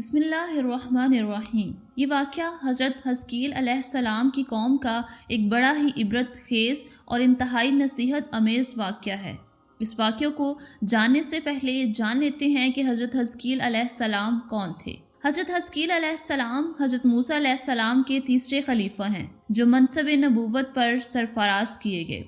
بسم اللہ الرحمن الرحیم۔ یہ واقعہ حضرت حزقیل علیہ السلام کی قوم کا ایک بڑا ہی عبرت خیز اور انتہائی نصیحت آمیز واقعہ ہے۔ اس واقعے کو جاننے سے پہلے جان لیتے ہیں کہ حضرت حزقیل علیہ السلام کون تھے۔ حضرت حزقیل علیہ السلام حضرت موسیٰ علیہ السلام کے تیسرے خلیفہ ہیں جو منصب نبوت پر سرفراز کیے گئے۔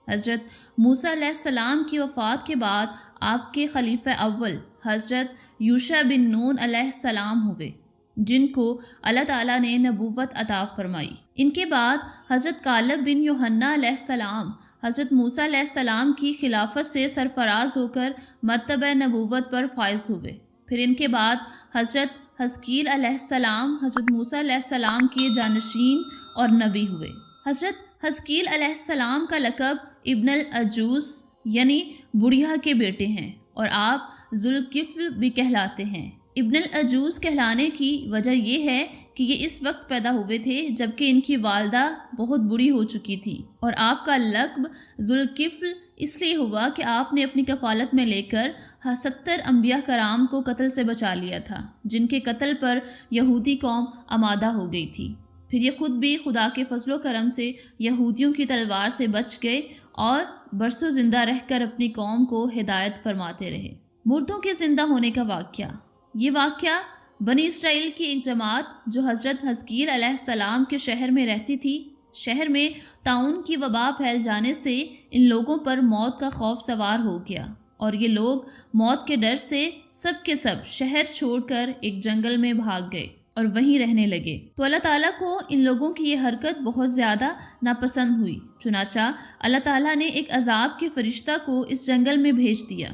حضرت موسیٰ علیہ السلام کی وفات کے بعد آپ کے خلیفہ اول حضرت یوشع بن نون علیہ السلام ہوئے، جن کو اللہ تعالیٰ نے نبوت عطا فرمائی۔ ان کے بعد حضرت کالب بن یوحنا علیہ السلام حضرت موسیٰ علیہ السلام کی خلافت سے سرفراز ہو کر مرتبہ نبوت پر فائز ہوئے۔ پھر ان کے بعد حضرت حزقیل علیہ السلام حضرت موسیٰ علیہ السلام کے جانشین اور نبی ہوئے۔ حضرت حزقیل علیہ السلام کا لقب ابن العجوز یعنی بڑھیا کے بیٹے ہیں، اور آپ ذوالکفل بھی کہلاتے ہیں۔ ابن العجوز کہلانے کی وجہ یہ ہے کہ یہ اس وقت پیدا ہوئے تھے جبکہ ان کی والدہ بہت بوڑھی ہو چکی تھی، اور آپ کا لقب ذوالکفل اس لیے ہوا کہ آپ نے اپنی کفالت میں لے کر 70 انبیاء کرام کو قتل سے بچا لیا تھا، جن کے قتل پر یہودی قوم آمادہ ہو گئی تھی۔ پھر یہ خود بھی خدا کے فضل و کرم سے یہودیوں کی تلوار سے بچ گئے اور برسوں زندہ رہ کر اپنی قوم کو ہدایت فرماتے رہے۔ مردوں کے زندہ ہونے کا واقعہ۔ یہ واقعہ بنی اسرائیل کی ایک جماعت جو حضرت حزقیل علیہ السلام کے شہر میں رہتی تھی، شہر میں طاعون کی وبا پھیل جانے سے ان لوگوں پر موت کا خوف سوار ہو گیا، اور یہ لوگ موت کے ڈر سے سب کے سب شہر چھوڑ کر ایک جنگل میں بھاگ گئے اور وہیں رہنے لگے۔ تو اللہ تعالیٰ کو ان لوگوں کی یہ حرکت بہت زیادہ ناپسند ہوئی، چنانچہ اللہ تعالیٰ نے ایک عذاب کے فرشتہ کو اس جنگل میں بھیج دیا،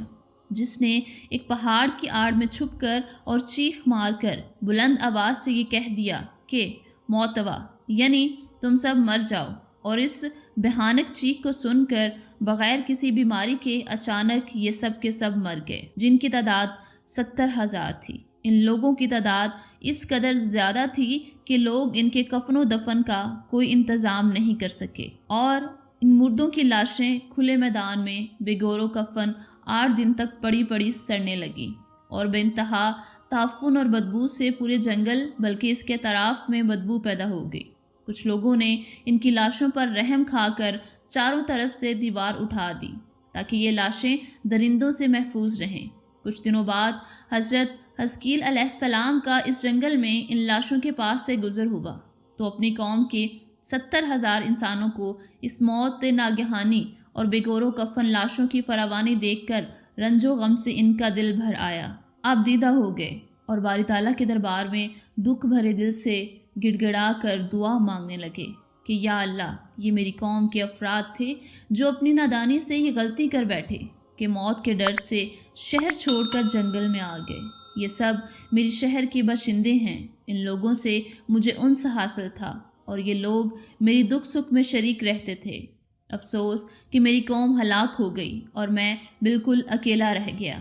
جس نے ایک پہاڑ کی آڑ میں چھپ کر اور چیخ مار کر بلند آواز سے یہ کہہ دیا کہ موتوا یعنی تم سب مر جاؤ۔ اور اس بھیانک چیخ کو سن کر بغیر کسی بیماری کے اچانک یہ سب کے سب مر گئے، جن کی تعداد 70,000 تھی۔ ان لوگوں کی تعداد اس قدر زیادہ تھی کہ لوگ ان کے کفن و دفن کا کوئی انتظام نہیں کر سکے، اور ان مردوں کی لاشیں کھلے میدان میں بے گور و کفن 8 دن تک پڑی پڑی سڑنے لگیں، اور بے انتہا تعفن اور بدبو سے پورے جنگل بلکہ اس کے اطراف میں بدبو پیدا ہو گئی۔ کچھ لوگوں نے ان کی لاشوں پر رحم کھا کر چاروں طرف سے دیوار اٹھا دی تاکہ یہ لاشیں درندوں سے محفوظ رہیں۔ کچھ دنوں بعد حضرت حزقیل علیہ السلام کا اس جنگل میں ان لاشوں کے پاس سے گزر ہوا، تو اپنی قوم کے 70,000 انسانوں کو اس موت ناگہانی اور بے گور و کفن لاشوں کی فراوانی دیکھ کر رنج و غم سے ان کا دل بھر آیا۔ آپ دیدہ ہو گئے اور باری تعالیٰ کے دربار میں دکھ بھرے دل سے گڑ گڑا کر دعا مانگنے لگے کہ یا اللہ، یہ میری قوم کے افراد تھے جو اپنی نادانی سے یہ غلطی کر بیٹھے کہ موت کے ڈر سے شہر چھوڑ کر جنگل میں آ گئے۔ یہ سب میری شہر کے باشندے ہیں، ان لوگوں سے مجھے انس حاصل تھا، اور یہ لوگ میری دکھ سکھ میں شریک رہتے تھے۔ افسوس کہ میری قوم ہلاک ہو گئی اور میں بالکل اکیلا رہ گیا۔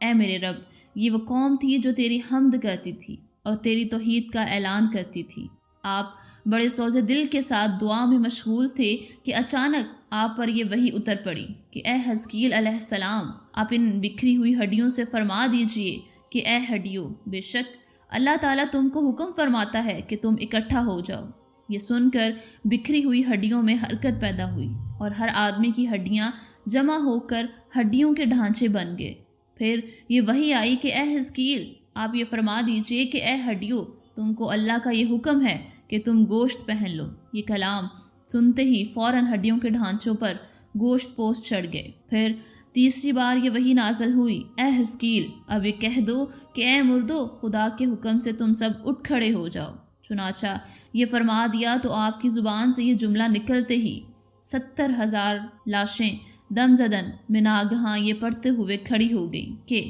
اے میرے رب، یہ وہ قوم تھی جو تیری حمد کرتی تھی اور تیری توحید کا اعلان کرتی تھی۔ آپ بڑے سوز دل کے ساتھ دعا میں مشغول تھے کہ اچانک آپ پر یہ وحی اتر پڑی کہ اے حزقیل علیہ السلام، آپ ان بکھری ہوئی ہڈیوں سے فرما دیجئے کہ اے ہڈیوں، بے شک اللہ تعالیٰ تم کو حکم فرماتا ہے کہ تم اکٹھا ہو جاؤ۔ یہ سن کر بکھری ہوئی ہڈیوں میں حرکت پیدا ہوئی، اور ہر آدمی کی ہڈیاں جمع ہو کر ہڈیوں کے ڈھانچے بن گئے۔ پھر یہ وحی آئی کہ اے حزقیل، آپ یہ فرما دیجئے کہ اے ہڈیوں، تم کو اللہ کا یہ حکم ہے کہ تم گوشت پہن لو۔ یہ کلام سنتے ہی فوراً ہڈیوں کے ڈھانچوں پر گوشت پوست چڑھ گئے۔ پھر تیسری بار یہ وحی نازل ہوئی، اے حزقیل، اب یہ کہہ دو کہ اے مردو، خدا کے حکم سے تم سب اٹھ کھڑے ہو جاؤ۔ چنانچہ یہ فرما دیا تو آپ کی زبان سے یہ جملہ نکلتے ہی 70,000 لاشیں دم زدن میں ناگہاں یہ پڑھتے ہوئے کھڑی ہو گئیں کہ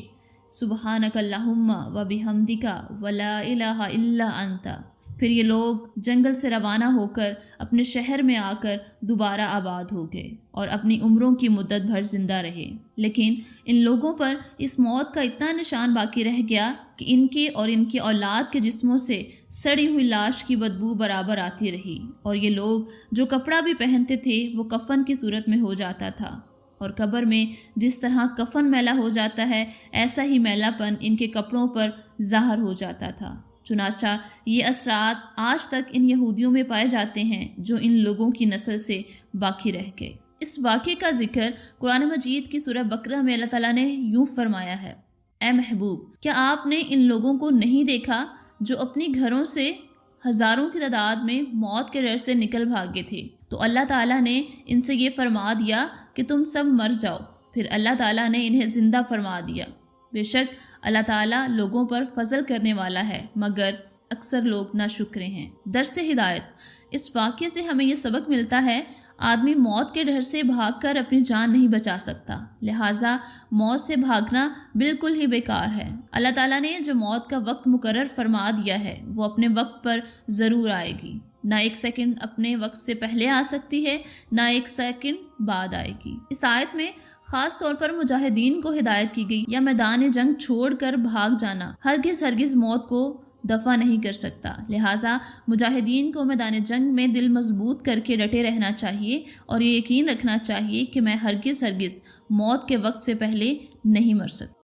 سبحانک اللہم و بحمدک ولا الہ الا انت۔ پھر یہ لوگ جنگل سے روانہ ہو کر اپنے شہر میں آ کر دوبارہ آباد ہو گئے اور اپنی عمروں کی مدت بھر زندہ رہے، لیکن ان لوگوں پر اس موت کا اتنا نشان باقی رہ گیا کہ ان کے اور ان کے اولاد کے جسموں سے سڑی ہوئی لاش کی بدبو برابر آتی رہی، اور یہ لوگ جو کپڑا بھی پہنتے تھے وہ کفن کی صورت میں ہو جاتا تھا۔ اور قبر میں جس طرح کفن میلا ہو جاتا ہے ایسا ہی میلا پن ان کے کپڑوں پر ظاہر ہو جاتا تھا۔ چنانچہ یہ اثرات آج تک ان یہودیوں میں پائے جاتے ہیں جو ان لوگوں کی نسل سے باقی رہ گئے۔ اس واقعے کا ذکر قرآن مجید کی سورہ بقرہ میں اللہ تعالیٰ نے یوں فرمایا ہے: اے محبوب، کیا آپ نے ان لوگوں کو نہیں دیکھا جو اپنی گھروں سے ہزاروں کی تعداد میں موت کے ڈر سے نکل بھاگے تھے؟ تو اللہ تعالیٰ نے ان سے یہ فرما دیا کہ تم سب مر جاؤ، پھر اللہ تعالیٰ نے انہیں زندہ فرما دیا۔ بے شک اللہ تعالیٰ لوگوں پر فضل کرنے والا ہے، مگر اکثر لوگ ناشکرے ہیں۔ درس ہدایت: اس واقعے سے ہمیں یہ سبق ملتا ہے آدمی موت کے ڈر سے بھاگ کر اپنی جان نہیں بچا سکتا، لہٰذا موت سے بھاگنا بالکل ہی بیکار ہے۔ اللہ تعالیٰ نے جو موت کا وقت مقرر فرما دیا ہے وہ اپنے وقت پر ضرور آئے گی، نہ ایک سیکنڈ اپنے وقت سے پہلے آ سکتی ہے، نہ ایک سیکنڈ بعد آئے گی۔ اس آیت میں خاص طور پر مجاہدین کو ہدایت کی گئی یا میدان جنگ چھوڑ کر بھاگ جانا ہرگز موت کو دفع نہیں کر سکتا، لہٰذا مجاہدین کو میدان جنگ میں دل مضبوط کر کے ڈٹے رہنا چاہیے اور یہ یقین رکھنا چاہیے کہ میں ہرگز موت کے وقت سے پہلے نہیں مر سکتا۔